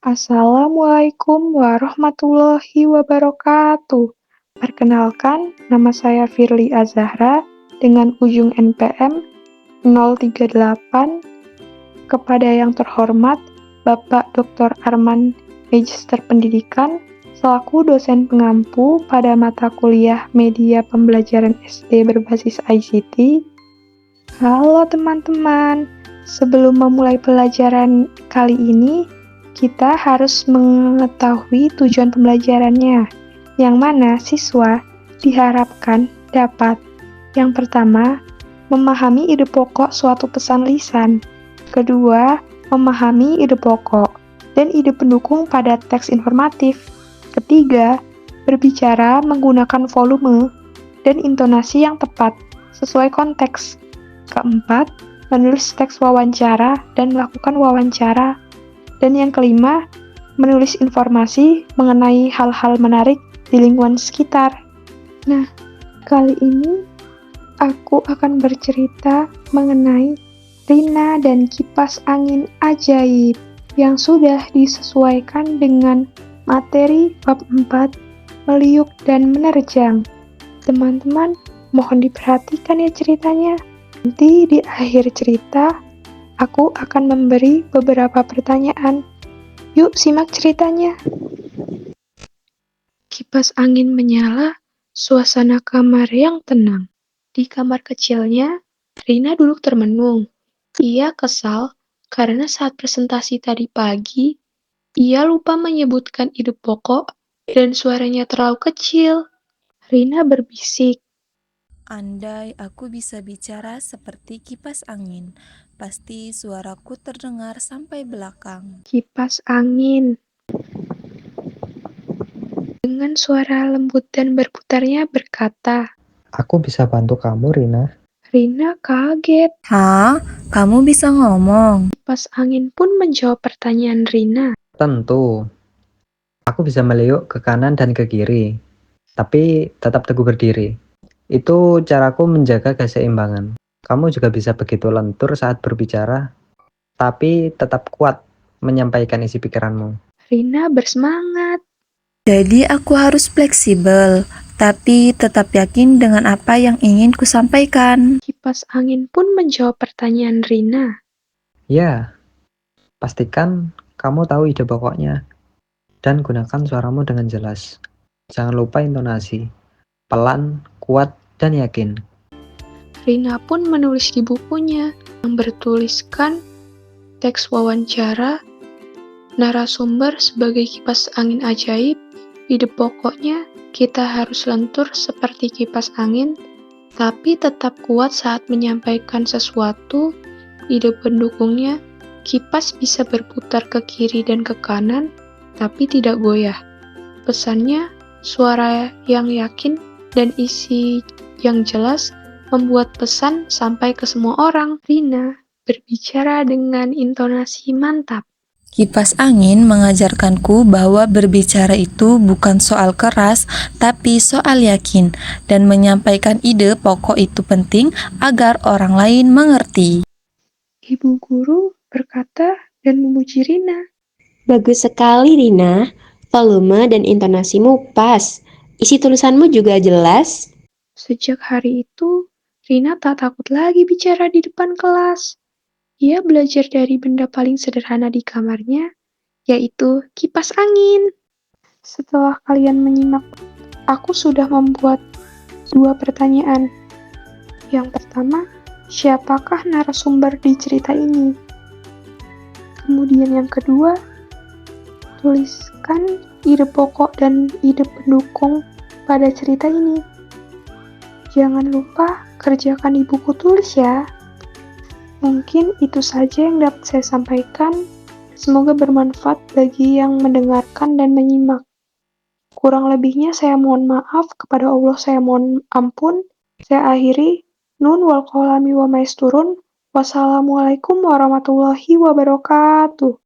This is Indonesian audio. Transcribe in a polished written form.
Assalamualaikum warahmatullahi wabarakatuh. Perkenalkan, nama saya Firly Azahra dengan ujung NPM 038. Kepada yang terhormat Bapak Dr. Arman, Magister Pendidikan, selaku dosen pengampu pada mata kuliah Media Pembelajaran SD berbasis ICT. Halo teman-teman, sebelum memulai pelajaran kali ini, kita harus mengetahui tujuan pembelajarannya, yang mana siswa diharapkan dapat: yang pertama, memahami ide pokok suatu pesan lisan; kedua, memahami ide pokok dan ide pendukung pada teks informatif; ketiga, berbicara menggunakan volume dan intonasi yang tepat sesuai konteks; keempat, menulis teks wawancara dan melakukan wawancara; dan yang kelima, menulis informasi mengenai hal-hal menarik di lingkungan sekitar. Nah, kali ini aku akan bercerita mengenai Rina dan kipas angin ajaib yang sudah disesuaikan dengan materi bab 4, meliuk dan menerjang. Teman-teman, mohon diperhatikan ya ceritanya. Nanti di akhir cerita, aku akan memberi beberapa pertanyaan. Yuk simak ceritanya. Kipas angin menyala, suasana kamar yang tenang. Di kamar kecilnya, Rina duduk termenung. Ia kesal karena saat presentasi tadi pagi, ia lupa menyebutkan ide pokok dan suaranya terlalu kecil. Rina berbisik. Andai aku bisa bicara seperti kipas angin, pasti suaraku terdengar sampai belakang. Kipas angin dengan suara lembut dan berputarnya berkata. Aku bisa bantu kamu, Rina. Rina kaget. Hah? Kamu bisa ngomong? Kipas angin pun menjawab pertanyaan Rina. Tentu. Aku bisa meliuk ke kanan dan ke kiri, tapi tetap teguh berdiri. Itu caraku menjaga keseimbangan. Kamu juga bisa begitu lentur saat berbicara, tapi tetap kuat menyampaikan isi pikiranmu. Rina bersemangat. Jadi aku harus fleksibel, tapi tetap yakin dengan apa yang ingin kusampaikan. Kipas angin pun menjawab pertanyaan Rina. Ya, pastikan kamu tahu ide pokoknya, dan gunakan suaramu dengan jelas. Jangan lupa intonasi, pelan, kuat, dan yakin. Rina pun menulis di bukunya yang bertuliskan teks wawancara, narasumber sebagai kipas angin ajaib. Ide pokoknya, kita harus lentur seperti kipas angin, tapi tetap kuat saat menyampaikan sesuatu. Ide pendukungnya, kipas bisa berputar ke kiri dan ke kanan, tapi tidak goyah. Pesannya, suara yang yakin dan isi yang jelas membuat pesan sampai ke semua orang. Rina berbicara dengan intonasi mantap. Kipas angin mengajarkanku bahwa berbicara itu bukan soal keras, tapi soal yakin, dan menyampaikan ide pokok itu penting agar orang lain mengerti. Ibu guru berkata dan memuji Rina. Bagus sekali, Rina. Volume dan intonasimu pas. Isi tulisanmu juga jelas. Sejak hari itu, Rina tak takut lagi bicara di depan kelas. Ia belajar dari benda paling sederhana di kamarnya, yaitu kipas angin. Setelah kalian menyimak, aku sudah membuat 2 pertanyaan. Yang pertama, siapakah narasumber di cerita ini? Kemudian yang kedua, tuliskan ide pokok dan ide pendukung pada cerita ini. Jangan lupa kerjakan di buku tulis ya. Mungkin itu saja yang dapat saya sampaikan. Semoga bermanfaat bagi yang mendengarkan dan menyimak. Kurang lebihnya saya mohon maaf, kepada Allah saya mohon ampun. Saya akhiri. Nun wal qalami wa maisturun. Wassalamualaikum warahmatullahi wabarakatuh.